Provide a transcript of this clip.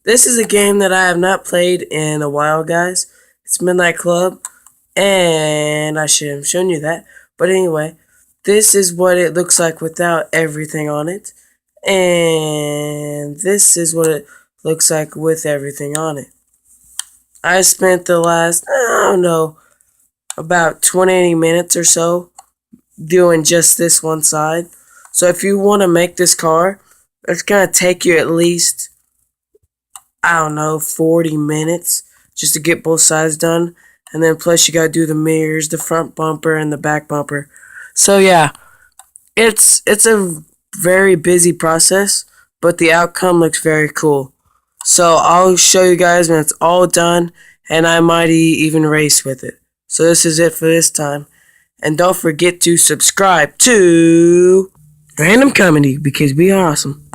This is a game that I have not played in a while, guys. It's Midnight Club, and I should have shown you that. But anyway, this is what it looks like without everything on it. And this is what it looks like with everything on it. I spent the last, I don't know, about 20 minutes or so doing just this one side. So if you want to make this car, it's going to take you at least, I don't know, 40 minutes just to get both sides done. And then plus you got to do the mirrors, the front bumper, and the back bumper. So yeah, it's a very busy process, but the outcome looks very cool. So I'll show you guys when it's all done, and I might even race with it. So this is it for this time. And don't forget to subscribe to Random Comedy because we are awesome.